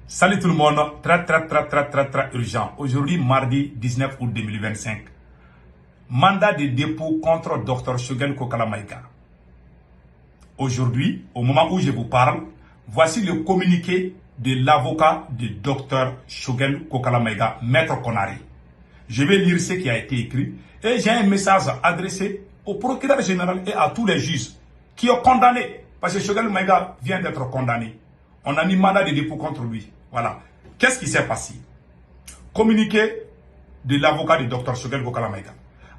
Salut tout le monde, très urgent. Aujourd'hui, mardi 19 août 2025. Mandat de dépôt contre Dr Choguel Kokala Maïga. Aujourd'hui, au moment où je vous parle, voici le communiqué de l'avocat de Dr Choguel Kokala Maïga, Maître Konaré. Je vais lire ce qui a été écrit et j'ai un message adressé au procureur général et à tous les juges qui ont condamné, parce que Choguel Maïga vient d'être condamné. On a mis mandat de dépôt contre lui. Voilà. Qu'est-ce qui s'est passé? Communiqué de l'avocat de Dr Choguel Kokala Maïga.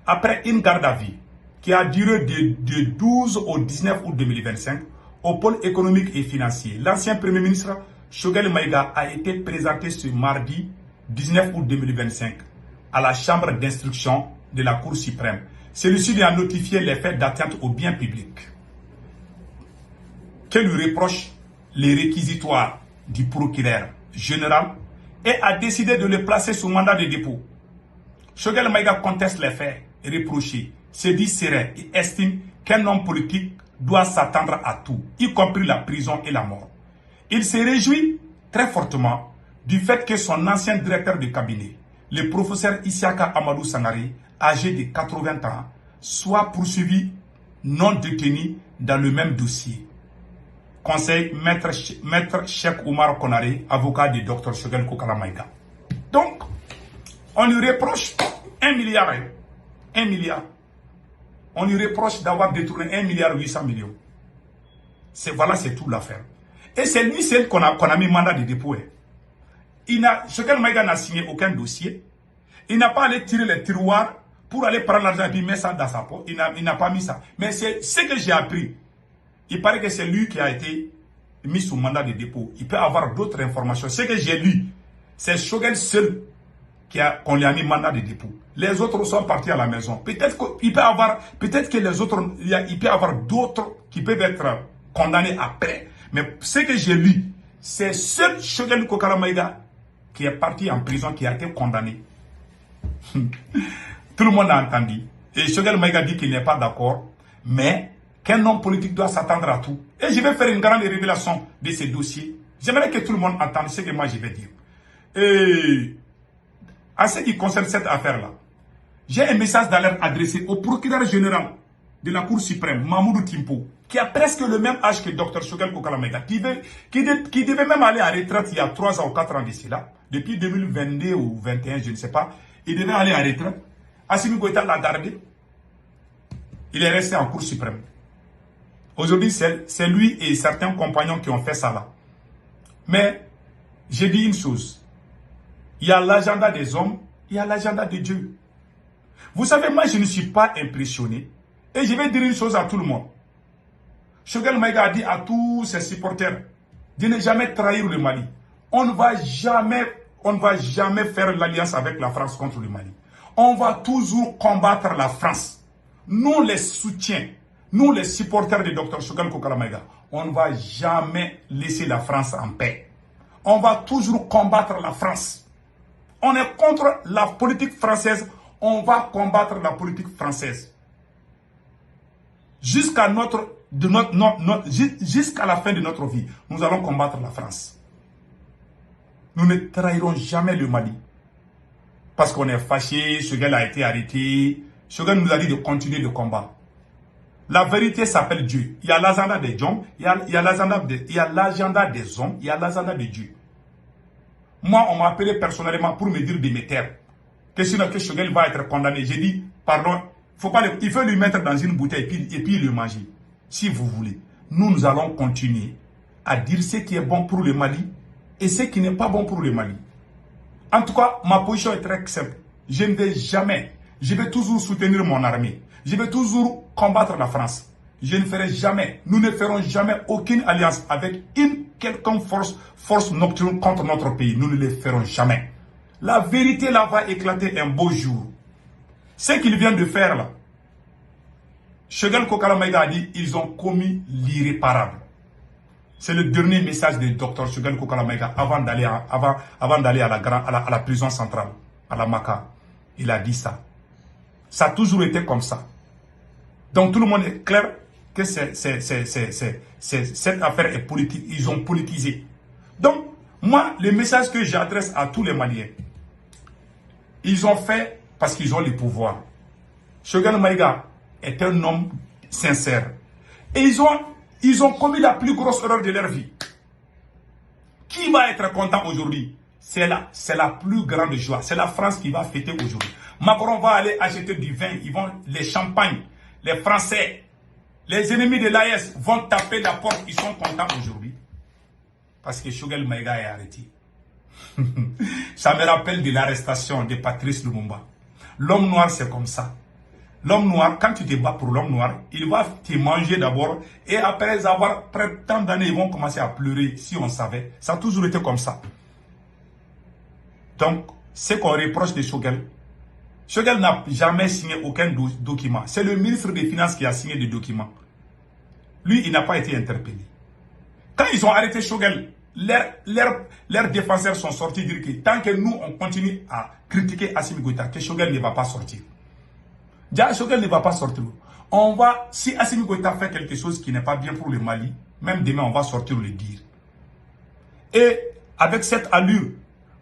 Après une garde à vue qui a duré de 12 au 19 août 2025 au pôle économique et financier, l'ancien premier ministre Choguel Maïga a été présenté ce mardi 19 août 2025 à la chambre d'instruction de la Cour suprême. Celui-ci lui a notifié les faits d'atteinte au bien public que lui reproche les réquisitoires du procureur général et a décidé de le placer sous mandat de dépôt. Choguel Maïga conteste les faits reprochés, se dit serein et estime qu'un homme politique doit s'attendre à tout, y compris la prison et la mort. Il se réjouit très fortement du fait que son ancien directeur de cabinet, le professeur Isiaka Amadou Sangaré, âgé de 80 ans, soit poursuivi non détenu dans le même dossier. Conseil Maître Cheikh Oumar Konaré, avocat du Dr Choguel Kokala Maïga. Donc, on lui reproche 1 milliard. 1 milliard. On lui reproche d'avoir détourné 1 milliard 800 millions. Voilà, c'est tout l'affaire. Et c'est lui seul qu'on a mis mandat de dépôt. Choguel Maïga n'a signé aucun dossier. Il n'a pas allé tirer les tiroirs pour aller prendre l'argent et puis mettre ça dans sa poche. Il n'a pas mis ça. Mais c'est ce que j'ai appris. Il paraît que c'est lui qui a été mis sous mandat de dépôt. Il peut avoir d'autres informations. Ce que j'ai lu, c'est Choguel seul qu'on lui a mis mandat de dépôt. Les autres sont partis à la maison. Peut-être que les autres, il peut y avoir d'autres qui peuvent être condamnés après. Mais ce que j'ai lu, c'est seul Choguel Kokala Maïga qui est parti en prison, qui a été condamné. Tout le monde a entendu. Et Choguel Maïga dit qu'il n'est pas d'accord, mais qu'un homme politique doit s'attendre à tout. Et je vais faire une grande révélation de ces dossiers. J'aimerais que tout le monde entende ce que moi je vais dire. Et en ce qui concerne cette affaire-là, j'ai un message d'alerte adressé au procureur général de la Cour suprême, Mamoudou Timpo, qui a presque le même âge que Dr Choguel Kokala Maïga, qui devait même aller à retraite il y a 3 ans ou 4 ans d'ici là, depuis 2022 ou 2021, je ne sais pas. Il devait aller à retraite. Assimi Goïta l'a gardé. Il est resté en Cour suprême. Aujourd'hui, c'est lui et certains compagnons qui ont fait ça là. Mais, j'ai dit une chose. Il y a l'agenda des hommes, il y a l'agenda de Dieu. Vous savez, moi, je ne suis pas impressionné. Et je vais dire une chose à tout le monde. Choguel Maïga a dit à tous ses supporters de ne jamais trahir le Mali. On ne va jamais faire l'alliance avec la France contre le Mali. On va toujours combattre la France. Nous les soutiens. Nous, les supporters de Dr Choguel Kokala Maïga, on ne va jamais laisser la France en paix. On va toujours combattre la France. On est contre la politique française, on va combattre la politique française. Jusqu'à jusqu'à la fin de notre vie, nous allons combattre la France. Nous ne trahirons jamais le Mali. Parce qu'on est fâché, Choguel a été arrêté. Choguel nous a dit de continuer le combat. La vérité s'appelle Dieu. Il y a l'agenda des hommes, il y a l'agenda des hommes, il y a l'agenda de Dieu. Moi, on m'a appelé personnellement pour me dire de me taire. Que sinon que Choguel va être condamné. J'ai dit, pardon, il faut lui mettre dans une bouteille et puis le manger. Si vous voulez. Nous allons continuer à dire ce qui est bon pour le Mali et ce qui n'est pas bon pour le Mali. En tout cas, ma position est très simple. Je vais toujours soutenir mon armée. Je vais toujours combattre la France. Je ne ferai jamais, nous ne ferons jamais aucune alliance avec une quelconque force nocturne contre notre pays. Nous ne le ferons jamais. La vérité là va éclater un beau jour. Ce qu'il vient de faire là, Choguel Kokala Maïga a dit, ils ont commis l'irréparable. C'est le dernier message de Dr Choguel Kokala Maïga avant d'aller à la prison centrale, à la Maka. Il a dit ça. Ça a toujours été comme ça. Donc tout le monde est clair que cette affaire est politique. Ils ont politisé. Donc, Moi, le message que j'adresse à tous les Maliens, ils ont fait parce qu'ils ont le pouvoir. Choguel Maïga est un homme sincère. Et ils ont commis la plus grosse erreur de leur vie. Qui va être content aujourd'hui? C'est la plus grande joie. C'est la France qui va fêter aujourd'hui. Macron va aller acheter du vin, les champagnes, les Français, les ennemis de l'AES vont taper la porte, ils sont contents aujourd'hui. Parce que Choguel Maïga est arrêté. Ça me rappelle de l'arrestation de Patrice Lumumba. L'homme noir, c'est comme ça. L'homme noir, quand tu te bats pour l'homme noir, il va te manger d'abord et après avoir près tant d'années, ils vont commencer à pleurer si on savait. Ça a toujours été comme ça. Donc, ce qu'on reproche de Choguel, Choguel n'a jamais signé aucun document. C'est le ministre des Finances qui a signé des documents. Lui, il n'a pas été interpellé. Quand ils ont arrêté Choguel, leurs défenseurs sont sortis dire que tant que nous, on continue à critiquer Assimi Goïta, que Choguel ne va pas sortir. Déjà, Choguel ne va pas sortir. Si Assimi Goïta fait quelque chose qui n'est pas bien pour le Mali, même demain, on va sortir le dire. Et avec cette allure,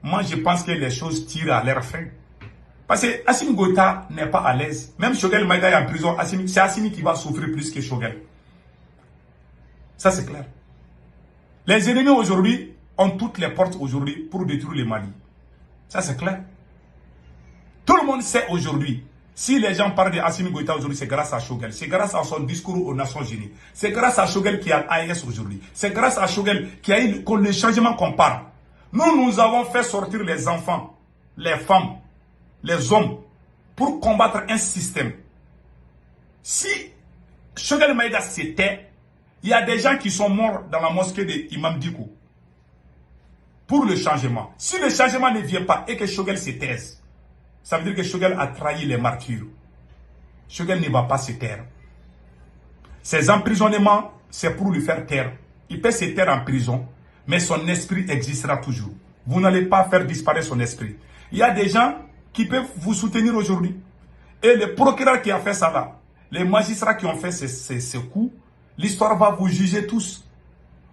moi, je pense que les choses tirent à leur fin. Parce que Assimi Goïta n'est pas à l'aise. Même Choguel Maïga est en prison. C'est Assimi qui va souffrir plus que Choguel. Ça, c'est clair. Les ennemis aujourd'hui ont toutes les portes aujourd'hui pour détruire le Mali. Ça, c'est clair. Tout le monde sait aujourd'hui. Si les gens parlent de Assimi Goïta aujourd'hui, c'est grâce à Choguel. C'est grâce à son discours aux Nations Unies. C'est grâce à Choguel qui a l'AES aujourd'hui. C'est grâce à Choguel qui a eu le changement qu'on parle. Nous avons fait sortir les enfants, les femmes, les hommes, pour combattre un système. Si Choguel Maïga s'était, il y a des gens qui sont morts dans la mosquée d'Imam Dicko pour le changement. Si le changement ne vient pas et que Choguel se taise, ça veut dire que Choguel a trahi les martyrs. Choguel ne va pas se taire. Ses emprisonnements, c'est pour lui faire taire. Il peut se taire en prison, mais son esprit existera toujours. Vous n'allez pas faire disparaître son esprit. Il y a des gens qui peuvent vous soutenir aujourd'hui. Et le procureur qui a fait ça là, les magistrats qui ont fait ces coups, l'histoire va vous juger tous.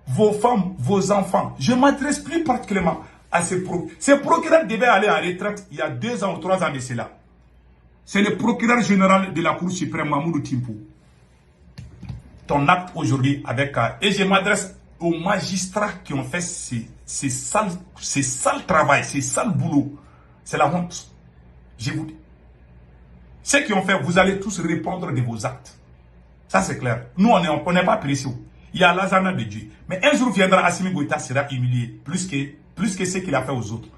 Vos femmes, vos enfants. Je m'adresse plus particulièrement à ces procureurs. Ces procureurs devaient aller en retraite il y a 2 ans ou 3 ans de cela. C'est le procureur général de la Cour suprême, Mamoudou Timpo. Ton acte aujourd'hui avec... Et je m'adresse aux magistrats qui ont fait ces sales travail, ces sales boulots. C'est la honte. Je vous dis. Ceux qui ont fait, vous allez tous répondre de vos actes. Ça, c'est clair. Nous, on n'est pas précieux. Il y a l'azana de Dieu. Mais un jour viendra, Assimi Goïta sera humilié plus que ce qu'il a fait aux autres.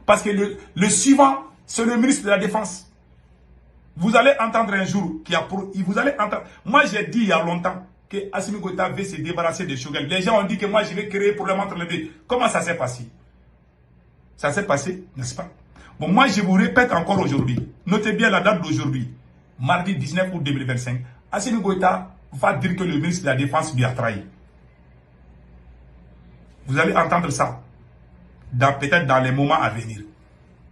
Parce que le suivant, c'est le ministre de la Défense. Vous allez entendre un jour vous allez entendre. Moi, j'ai dit il y a longtemps que Assimi Goïta veut se débarrasser de Choguel. Les gens ont dit que moi, je vais créer problème entre les deux. Comment ça s'est passé? Ça s'est passé, n'est-ce pas? Bon, moi, je vous répète encore aujourd'hui. Notez bien la date d'aujourd'hui. Mardi 19 août 2025. Assimi Goïta va dire que le ministre de la Défense lui a trahi. Vous allez entendre ça. Peut-être dans les moments à venir.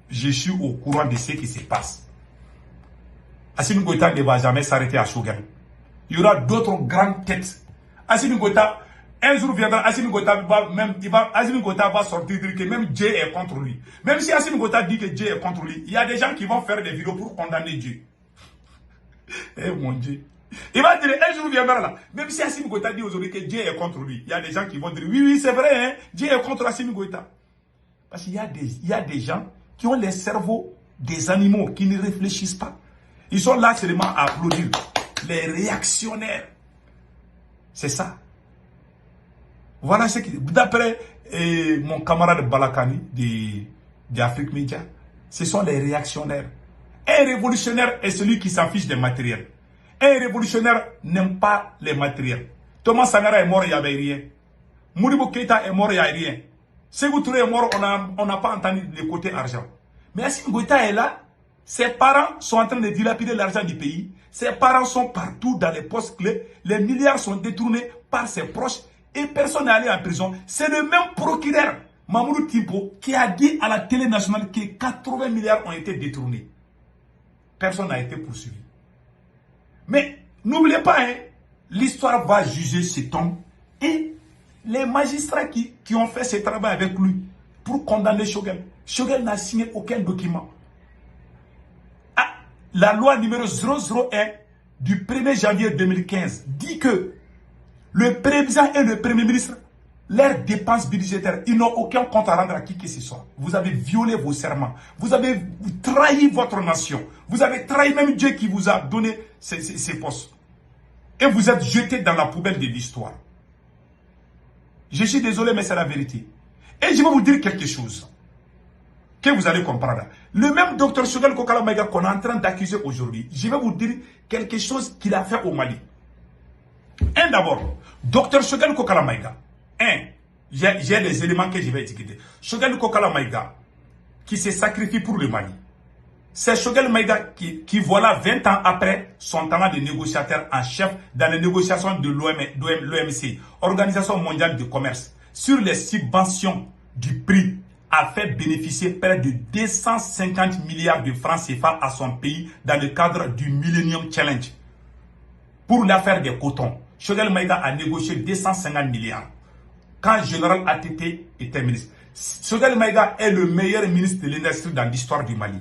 Je suis au courant de ce qui se passe. Assimi Goïta ne va jamais s'arrêter à Choguel. Il y aura d'autres grandes têtes. Assimi Goïta, un jour viendra, Assimi Goïta va sortir dire que même Dieu est contre lui. Même si Assimi Goïta dit que Dieu est contre lui, il y a des gens qui vont faire des vidéos pour condamner Dieu. Eh mon Dieu. Il va dire, un jour viendra là, même si Assimi Goïta dit aujourd'hui que Dieu est contre lui, il y a des gens qui vont dire, oui, c'est vrai, hein, Dieu est contre Assimi Goïta. Parce qu'il y a des gens qui ont les cerveaux des animaux, qui ne réfléchissent pas. Ils sont là seulement à applaudir. Les réactionnaires. C'est ça. Voilà ce qui... D'après mon camarade Balakani d'Afrique Média, ce sont les réactionnaires. Un révolutionnaire est celui qui s'en fiche des matériels. Un révolutionnaire n'aime pas les matériels. Thomas Sankara est mort, il n'y avait rien. Modibo Keïta est mort, il n'y a rien. Sékou Touré est mort, on n'a pas entendu le côté argent. Mais Assimi Goïta est là. Ses parents sont en train de dilapider l'argent du pays. Ses parents sont partout dans les postes clés. Les milliards sont détournés par ses proches. Et personne n'est allé en prison. C'est le même procureur, Mamoudou Timpo, qui a dit à la télé nationale que 80 milliards ont été détournés. Personne n'a été poursuivi. Mais n'oubliez pas, hein, l'histoire va juger cet homme. Et les magistrats qui ont fait ce travail avec lui pour condamner Choguel, Choguel n'a signé aucun document. Ah, la loi numéro 001 du 1er janvier 2015 dit que le président et le premier ministre, leurs dépenses budgétaires, ils n'ont aucun compte à rendre à qui que ce soit. Vous avez violé vos serments. Vous avez trahi votre nation. Vous avez trahi même Dieu qui vous a donné ces postes. Et vous êtes jeté dans la poubelle de l'histoire. Je suis désolé, mais c'est la vérité. Et je vais vous dire quelque chose que vous allez comprendre. Le même docteur Choguel Kokala Maïga qu'on est en train d'accuser aujourd'hui, je vais vous dire quelque chose qu'il a fait au Mali. D'abord, docteur Choguel Kokala Maïga, j'ai des éléments que je vais étiqueter. Choguel Kokala Maïga, qui se sacrifie pour le Mali. C'est Choguel Maïga qui, voilà, 20 ans après son talent de négociateur en chef dans les négociations de l'OMC, Organisation mondiale du commerce, sur les subventions du prix, a fait bénéficier près de 250 milliards de francs CFA à son pays dans le cadre du Millennium Challenge. Pour l'affaire des cotons, Choguel Maïga a négocié 250 milliards. Quand Général ATT était ministre. Choguel Maïga est le meilleur ministre de l'énergie dans l'histoire du Mali.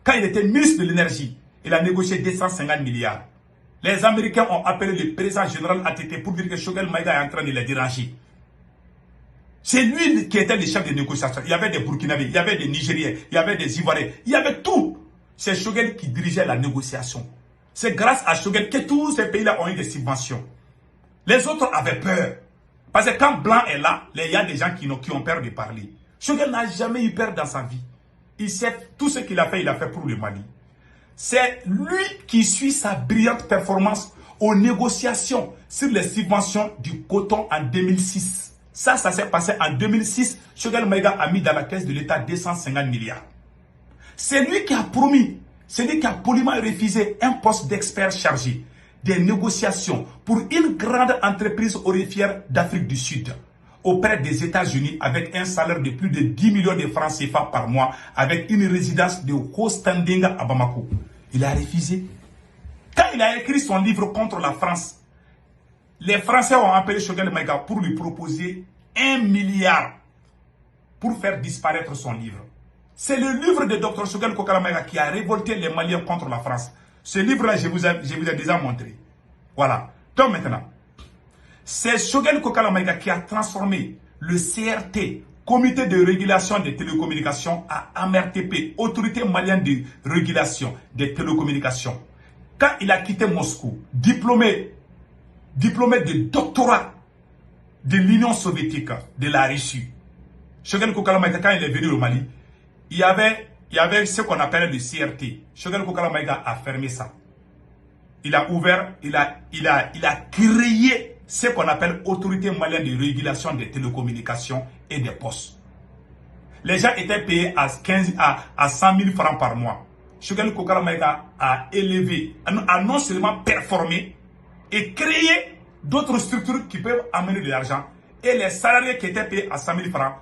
Quand il était ministre de l'énergie, il a négocié 250 milliards. Les Américains ont appelé le président Général ATT pour dire que Choguel Maïga est en train de les déranger. C'est lui qui était le chef de négociation. Il y avait des Burkinabés, il y avait des Nigériens, il y avait des Ivoiriens, il y avait tout. C'est Choguel qui dirigeait la négociation. C'est grâce à Choguel que tous ces pays-là ont eu des subventions. Les autres avaient peur. Parce que quand Blanc est là, il y a des gens qui ont peur de parler. Choguel n'a jamais eu peur dans sa vie. Il sait tout ce qu'il a fait pour le Mali. C'est lui qui suit sa brillante performance aux négociations sur les subventions du coton en 2006. Ça s'est passé en 2006. Choguel Maïga a mis dans la caisse de l'État 250 milliards. C'est lui qui a promis, c'est lui qui a poliment refusé un poste d'expert chargé des négociations pour une grande entreprise aurifère d'Afrique du Sud auprès des États-Unis avec un salaire de plus de 10 millions de francs CFA par mois avec une résidence de haut standing à Bamako. Il a refusé. Quand il a écrit son livre contre la France, les Français ont appelé Choguel Maïga pour lui proposer 1 milliard pour faire disparaître son livre. C'est le livre de Dr Choguel Kokala Maïga qui a révolté les Maliens contre la France. Ce livre-là, je vous ai déjà montré. Voilà. Donc maintenant, c'est Choguel Kokala Maïga qui a transformé le CRT, Comité de régulation des télécommunications, à AMRTP, Autorité malienne de régulation des télécommunications. Quand il a quitté Moscou, diplômé de doctorat de l'Union soviétique, de la Russie, Choguel Kokala Maïga, quand il est venu au Mali, il y avait ce qu'on appelle le CRT. Choguel Kokala Maïga a fermé ça. Il a ouvert, il a créé ce qu'on appelle Autorité malienne de régulation des télécommunications et des postes. Les gens étaient payés à 100 000 francs par mois. Choguel Kokala Maïga a élevé, a non seulement performé et créé d'autres structures qui peuvent amener de l'argent. Et les salariés qui étaient payés à 100 000 francs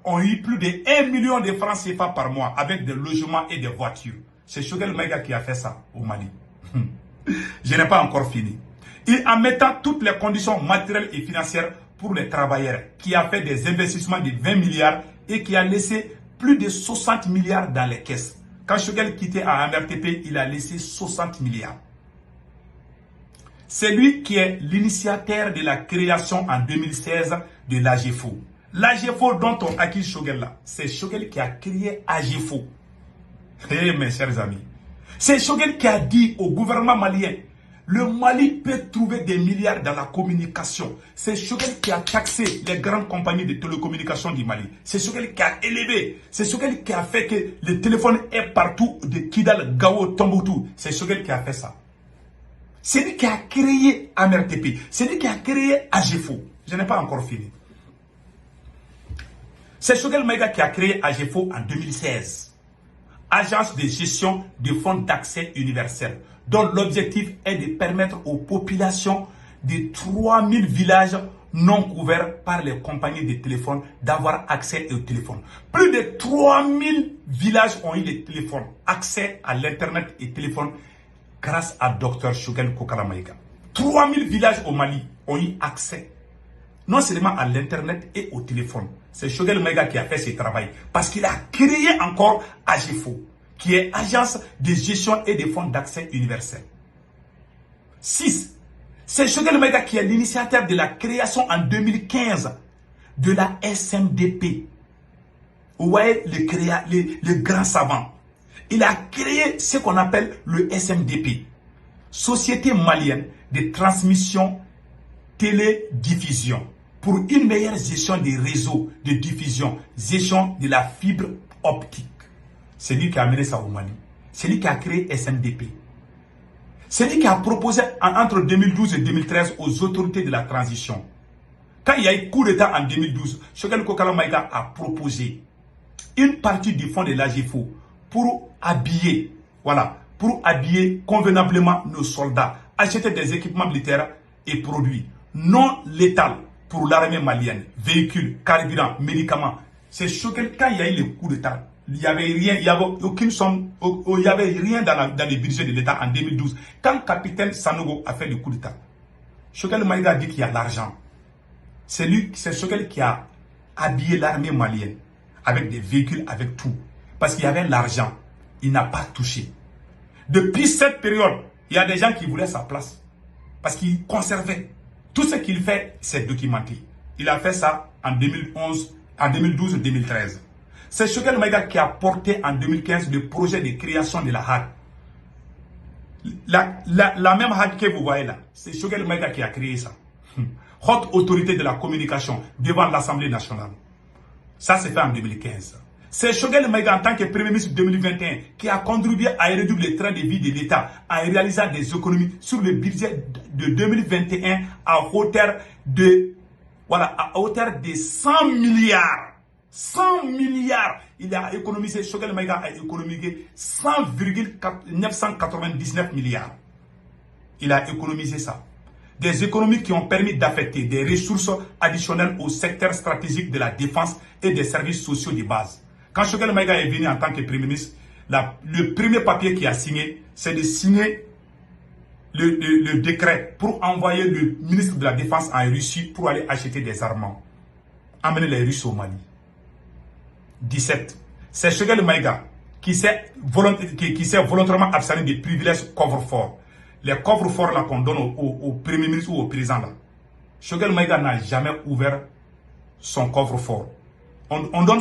ont eu plus de 1 million de francs CFA par mois avec des logements et des voitures. C'est Choguel Maïga qui a fait ça au Mali. Je n'ai pas encore fini. En mettant toutes les conditions matérielles et financières pour les travailleurs, qui a fait des investissements de 20 milliards et qui a laissé plus de 60 milliards dans les caisses. Quand Choguel quittait à AMRTP, il a laissé 60 milliards. C'est lui qui est l'initiateur de la création en 2016 de l'AGEFO. L'AGEFO dont on accuse Choguel là, c'est Choguel qui a créé AGEFO. Mes chers amis, c'est Choguel qui a dit au gouvernement malien, le Mali peut trouver des milliards dans la communication. C'est Choguel qui a taxé les grandes compagnies de télécommunications du Mali. C'est Choguel qui a élevé. C'est Choguel qui a fait que le téléphone est partout de Kidal, Gao, Tombouctou. C'est Choguel qui a fait ça. C'est lui qui a créé AMRTP. C'est lui qui a créé AGEFO. Je n'ai pas encore fini. C'est Choguel Maïga qui a créé AGEFO en 2016. Agence de gestion de fonds d'accès universel, dont l'objectif est de permettre aux populations de 3000 villages non couverts par les compagnies de téléphone d'avoir accès au téléphone. Plus de 3000 villages ont eu les téléphones, accès à l'internet et téléphone grâce à Dr Choguel Kokala Maïga. 3000 villages au Mali ont eu accès non seulement à l'internet et au téléphone. C'est Choguel Maïga qui a fait ce travail. Parce qu'il a créé encore AGEFO, qui est Agence de gestion et de fonds d'accès universel. 6. C'est Choguel Maïga qui est l'initiateur de la création en 2015 de la SMDP. Vous voyez le grand savant. Il a créé ce qu'on appelle le SMDP. Société malienne de transmission télédiffusion. Pour une meilleure gestion des réseaux de diffusion, gestion de la fibre optique. C'est lui qui a amené ça au Mali. C'est lui qui a créé SMDP. C'est lui qui a proposé entre 2012 et 2013 aux autorités de la transition. Quand il y a eu coup d'État en 2012, Choguel Kokala Maïga a proposé une partie du fonds de l'AGEFO pour habiller, pour habiller convenablement nos soldats, acheter des équipements militaires et produits non létals pour l'armée malienne, véhicules, carburants, médicaments. C'est Choguel, quand il y a eu le coup d'État, il n'y avait rien, il n'y avait aucune somme, il n'y avait rien dans les budgets de l'État en 2012. Quand le capitaine Sanogo a fait le coup d'État, Choguel Maïga a dit qu'il y a l'argent. C'est Choguel qui a habillé l'armée malienne avec des véhicules, avec tout. Parce qu'il y avait l'argent. Il n'a pas touché. Depuis cette période, il y a des gens qui voulaient sa place. Parce qu'il conservait. Tout ce qu'il fait, c'est documenté. Il a fait ça en 2012-2013. C'est Choguel Maïga qui a porté en 2015 le projet de création de la HAD. La même HAD que vous voyez là, c'est Choguel Maïga qui a créé ça. Haute autorité de la communication devant l'Assemblée nationale. Ça s'est fait en 2015. C'est Choguel Maïga en tant que Premier ministre 2021 qui a contribué à réduire le train de vie de l'État en réalisant des économies sur le budget de 2021 à hauteur de 100 milliards. 100 milliards. Il a économisé, Choguel Maïga a économisé 100,999 milliards. Il a économisé ça. Des économies qui ont permis d'affecter des ressources additionnelles au secteur stratégique de la défense et des services sociaux de base. Quand Choguel Maïga est venu en tant que Premier ministre, le premier papier qu'il a signé, c'est de signer le décret pour envoyer le ministre de la Défense en Russie pour aller acheter des armements. Amener les Russes au Mali. 17. C'est Choguel Maïga qui s'est volontairement abstenu des privilèges coffre-fort. Les coffres-forts là qu'on donne au Premier ministre ou au président là. Choguel Maïga n'a jamais ouvert son coffre-fort. On donne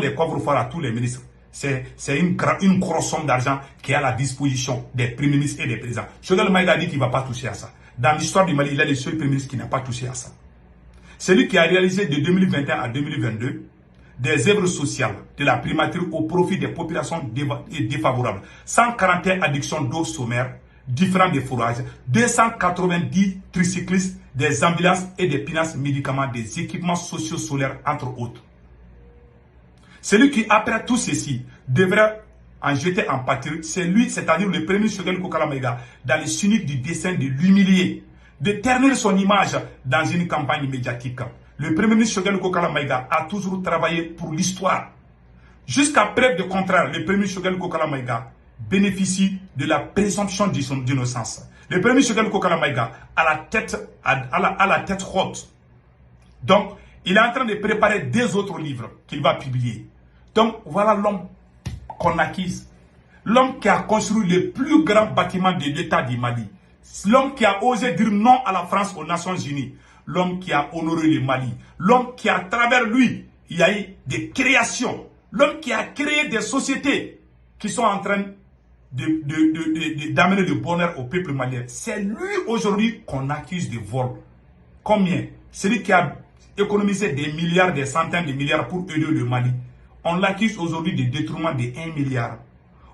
les coffres-forts à tous les ministres. C'est une grosse somme d'argent qui est à la disposition des premiers ministres et des présidents. Choguel Maïga dit qu'il ne va pas toucher à ça. Dans l'histoire du Mali, il est le seul premier ministre qui n'a pas touché à ça. C'est lui qui a réalisé de 2021 à 2022 des œuvres sociales de la primature au profit des populations défavorables. 141 addictions d'eau sommaire, différents des fourrages, 290 tricyclistes, des ambulances et des pinasses médicaments, des équipements sociaux solaires, entre autres. Celui qui, après tout ceci, devrait en jeter en pâture, c'est lui, c'est-à-dire le premier Choguel Kokala Maïga, dans le cynique du dessein de l'humilier, de ternir son image dans une campagne médiatique. Le premier ministre Choguel Kokala Maïga a toujours travaillé pour l'histoire. Jusqu'à preuve de contraire, le premier ministre Choguel Kokala Maïga bénéficie de la présomption d'innocence. Le premier ministre Choguel Kokala Maïga a la tête haute. Donc, il est en train de préparer des autres livres qu'il va publier. Donc, voilà l'homme qu'on acquise. L'homme qui a construit le plus grand bâtiment de l'État du Mali. L'homme qui a osé dire non à la France aux Nations Unies. L'homme qui a honoré le Mali. L'homme qui, à travers lui, il y a eu des créations. L'homme qui a créé des sociétés qui sont en train d'amener le bonheur au peuple malien. C'est lui aujourd'hui qu'on accuse de vol. Combien? Celui qui a économisé des milliards, des centaines de milliards pour aider le Mali. On l'accuse aujourd'hui de détournement de 1 milliard.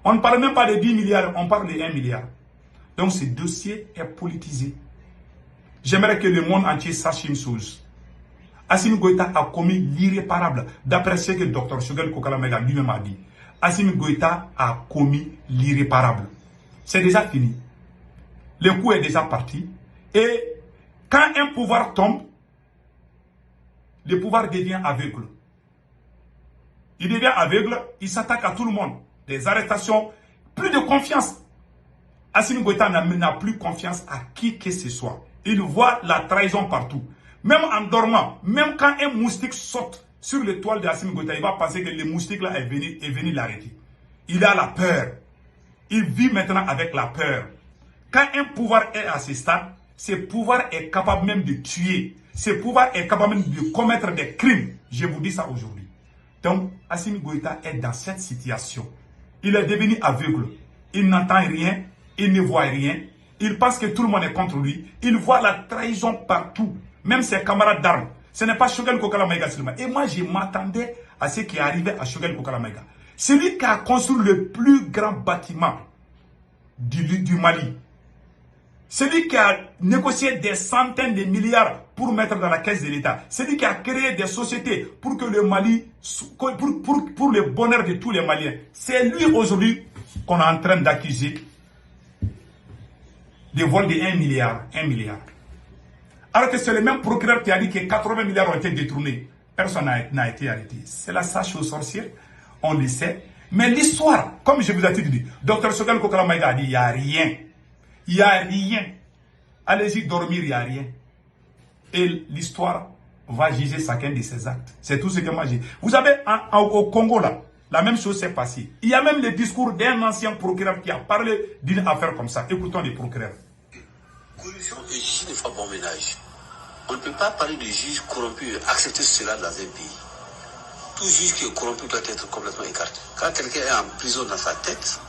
On ne parle même pas de 10 milliards, on parle de 1 milliard. Donc ce dossier est politisé. J'aimerais que le monde entier sache une chose. Assimi Goïta a commis l'irréparable. D'après ce que le docteur Choguel Kokala Maïga lui-même a dit. Assimi Goïta a commis l'irréparable. C'est déjà fini. Le coup est déjà parti. Et quand un pouvoir tombe, le pouvoir devient aveugle. Il devient aveugle, il s'attaque à tout le monde. Des arrestations, plus de confiance. Assimi Goïta n'a plus confiance à qui que ce soit. Il voit la trahison partout. Même en dormant, même quand un moustique saute sur le toile d'Assimi Goïta, il va penser que le moustique là est venu l'arrêter. Il a la peur. Il vit maintenant avec la peur. Quand un pouvoir est à ce stade, ce pouvoir est capable même de tuer. Ce pouvoir est capable même de commettre des crimes. Je vous dis ça aujourd'hui. Donc, Assimi Goïta est dans cette situation. Il est devenu aveugle. Il n'entend rien. Il ne voit rien. Il pense que tout le monde est contre lui. Il voit la trahison partout. Même ses camarades d'armes. Ce n'est pas Choguel Kokala Maïga seulement. Et moi, je m'attendais à ce qui est arrivé à Choguel Kokala Maïga. Celui qui a construit le plus grand bâtiment du Mali. Celui qui a négocié des centaines de milliards pour mettre dans la caisse de l'État. Celui qui a créé des sociétés pour que le Mali, pour le bonheur de tous les Maliens. C'est lui aujourd'hui qu'on est en train d'accuser de vol de 1 milliard. 1 milliard. Alors que c'est le même procureur qui a dit que 80 milliards ont été détournés. Personne n'a été arrêté. C'est la sage aux sorcières, on le sait. Mais l'histoire, comme je vous ai dit, Dr Choguel Kokala Maïga a dit, il n'y a rien. Il n'y a rien. Allez-y dormir, il n'y a rien. Et l'histoire va juger chacun de ses actes. C'est tout ce que moi j'ai. Vous savez, au Congo, là, la même chose s'est passée. Il y a même le discours d'un ancien procureur qui a parlé d'une affaire comme ça. Écoutons les procureurs. Corruption et justice ne font bon ménage. On ne peut pas parler de juge corrompu et accepter cela dans un pays. Tout juge qui est corrompu doit être complètement écarté. Quand quelqu'un est en prison dans sa tête,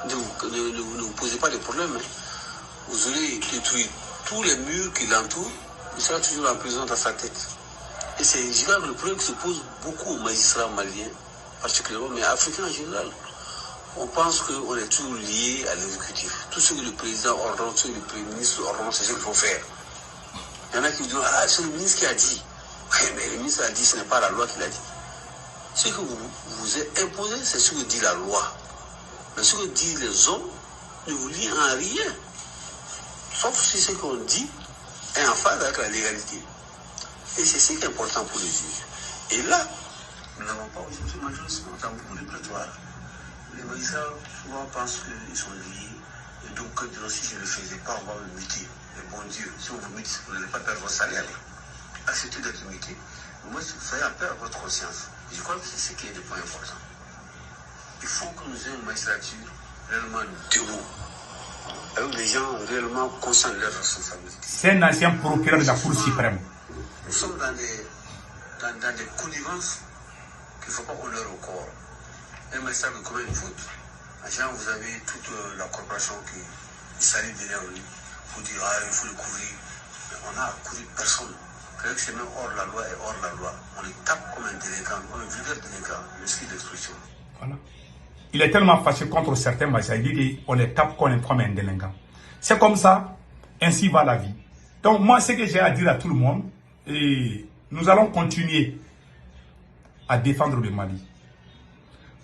ne vous posez pas de problème. Vous aurez détruit tous les murs qui l'entourent, il sera toujours en prison dans sa tête. Et c'est le problème qui se pose beaucoup aux magistrats maliens, particulièrement, mais africains en général. On pense qu'on est toujours lié à l'exécutif. Tout ce que le président ordonne, ce que le premier ministre ordonne, c'est ce qu'il faut faire. Il y en a qui vous disent, ah, c'est le ministre qui a dit. Oui, mais le ministre a dit, ce n'est pas la loi qui l'a dit. Ce que vous êtes imposé, c'est ce que dit la loi. Mais ce que disent les hommes ne vous lie en rien. Sauf si ce qu'on dit est en phase avec la légalité. Et c'est ce qui est important pour les juges. Et là, nous n'avons pas aujourd'hui malheureusement dans beaucoup de prétoires. Les magistrats souvent pensent qu'ils sont liés. Et donc, si je ne le faisais pas, on va me muter. Mais bon Dieu, si on vous mute, vous n'allez pas perdre votre salaire. Acceptez d'être muté. Moi, vous avez appel à votre conscience. Je crois que c'est ce qui est le point important. Il faut que nous ayons une magistrature réellement debout. Avec des gens réellement conscients de leurs responsabilités. C'est un ancien procureur de la Cour suprême. Nous sommes dans des connivences qu'il ne faut pas honneur au corps. Un magistrat qui commet une faute, en général, vous avez toute la corporation qui s'allie derrière lui pour dire ah, il faut le couvrir. Mais on n'a couvert personne. Quelqu'un qui c'est même hors la loi et hors la loi. On les tape comme un délinquant, comme un vulgaire délinquant, risque d'expulsion. Voilà. Il est tellement fâché contre certains magistrats, il dit qu'on les tape comme un délinquant. C'est comme ça, ainsi va la vie. Donc moi, ce que j'ai à dire à tout le monde, et nous allons continuer à défendre le Mali.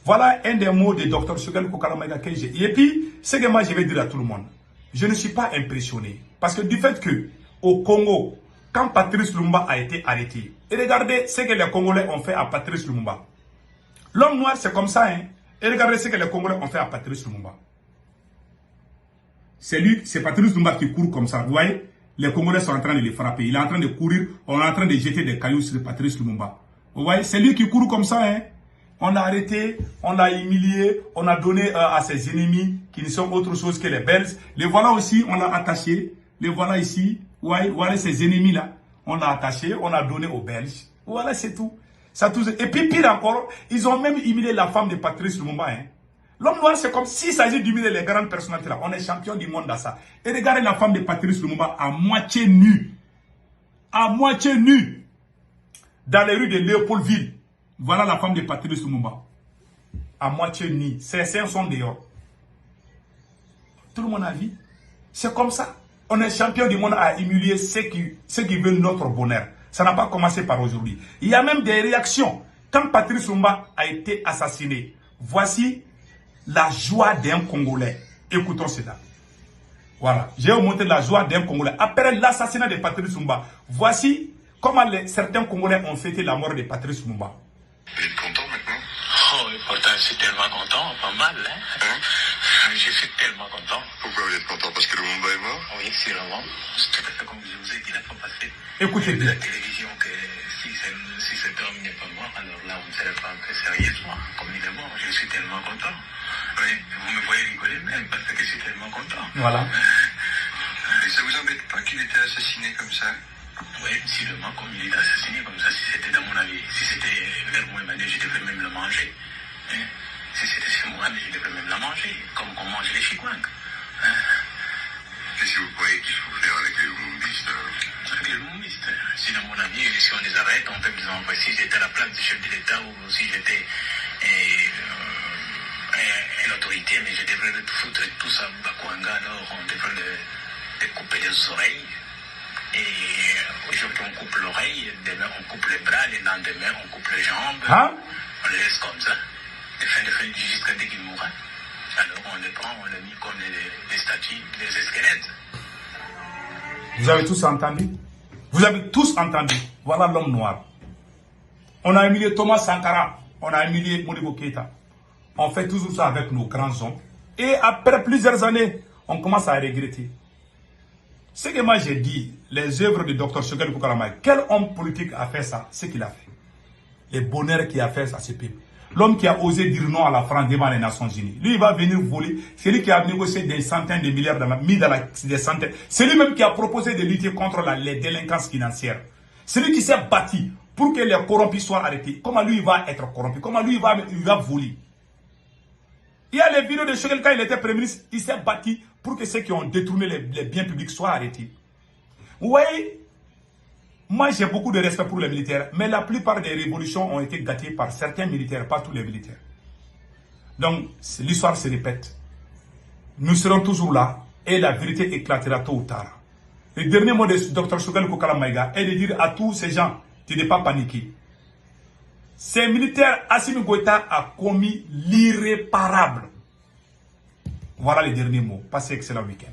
Voilà un des mots de Dr Choguel Kokala Maïga que j'ai. Et puis, ce que moi je vais dire à tout le monde, je ne suis pas impressionné. Parce que du fait que, au Congo, quand Patrice Lumumba a été arrêté, et regardez ce que les Congolais ont fait à Patrice Lumumba. L'homme noir, c'est comme ça, hein. Et regardez ce que les Congolais ont fait à Patrice Lumumba. C'est Patrice Lumumba qui court comme ça. Vous voyez, les Congolais sont en train de le frapper. Il est en train de courir, on est en train de jeter des cailloux sur Patrice Lumumba. Vous voyez, c'est lui qui court comme ça, hein. On l'a arrêté, on l'a humilié, on a donné à ses ennemis qui ne sont autre chose que les Belges. Les voilà aussi, on l'a attaché. Les voilà ici. Voilà ces ennemis-là. On l'a attaché, on a donné aux Belges. Voilà, c'est tout. Ça, tout. Et puis, pire encore, ils ont même humilié la femme de Patrice Lumumba. Hein. L'homme noir, c'est comme s'il s'agit d'humilier les grandes personnalités là. On est champion du monde dans ça. Et regardez la femme de Patrice Lumumba à moitié nue. À moitié nue. Dans les rues de Léopoldville. Voilà la femme de Patrice Lumumba. À moitié nue. Ses seins sont dehors. Tout le monde a vu. C'est comme ça. On est champion du monde à humilier ceux qui veulent notre bonheur. Ça n'a pas commencé par aujourd'hui. Il y a même des réactions. Quand Patrice Lumumba a été assassiné, voici la joie d'un Congolais. Écoutons cela. Voilà. J'ai montré la joie d'un Congolais. Après l'assassinat de Patrice Lumumba, voici comment certains Congolais ont fêté la mort de Patrice Lumumba. Vous êtes content maintenant? Oh, pourtant, je suis tellement content, pas mal, hein? Je suis tellement content. Pourquoi vous êtes content? Parce que Lumumba est mort? Oui, sûrement. C'est tout à fait comme je vous ai dit la fois passée. Écoutez De bien. la télévision que si cet homme n'est pas mort, alors là, on ne serait pas que sérieusement. Comme il est mort, je suis tellement content. Oui, vous me voyez rigoler même parce que je suis tellement content. Voilà. Et ça vous embête pas qu'il était assassiné comme ça? Oui, sûrement, comme il est assassiné comme ça, si c'était dans mon avis, si c'était vers moi, je devrais même le manger. Hein? Si c'était chez moi, je devrais même la manger, comme on mange les chikwang. Qu'est-ce que vous croyez qu'il faut faire avec les Lumumbistes? Avec les Lumumbistes, si dans mon avis, si on les arrête, on peut les envoyer. Si j'étais à la place du chef de l'État ou si j'étais une autorité, mais je devrais le foutre tous à Bakwanga, alors on devrait les couper les oreilles. Et aujourd'hui on coupe l'oreille, demain on coupe les bras, le lendemain on coupe les jambes. Hein? On les laisse comme ça, de fin jusqu'à dès qu'il mourra. Alors on les prend, on les met comme des statues, des squelettes. Vous avez tous entendu? Vous avez tous entendu? Voilà l'homme noir. On a humilié Thomas Sankara, on a humilié Modibo Keïta. On fait toujours ça avec nos grands hommes. Et après plusieurs années, on commence à regretter. Ce que moi j'ai dit, les œuvres de Dr Choguel Koukalamaï, quel homme politique a fait ça? Ce qu'il a fait. Le bonheur qu'il a fait, ça c'est pire. L'homme qui a osé dire non à la France devant les Nations Unies. Lui, il va venir voler. C'est lui qui a négocié des centaines de milliards, des centaines. C'est lui-même qui a proposé de lutter contre les délinquances financières. C'est lui qui s'est battu pour que les corrompus soient arrêtés. Comment lui, il va être corrompu? Comment lui, il va voler? Il y a les vidéos de Choguel quand il était Premier ministre. Il s'est battu pour que ceux qui ont détourné les biens publics soient arrêtés. Vous voyez, moi j'ai beaucoup de respect pour les militaires, mais la plupart des révolutions ont été gâtées par certains militaires, pas tous les militaires. Donc l'histoire se répète. Nous serons toujours là et la vérité éclatera tôt ou tard. Le dernier mot de Dr Choguel Koukalamaï est de dire à tous ces gens de ne pas paniquer. Ces militaires, Assimi Goïta a commis l'irréparable. Voilà les derniers mots. Passez excellent week-end.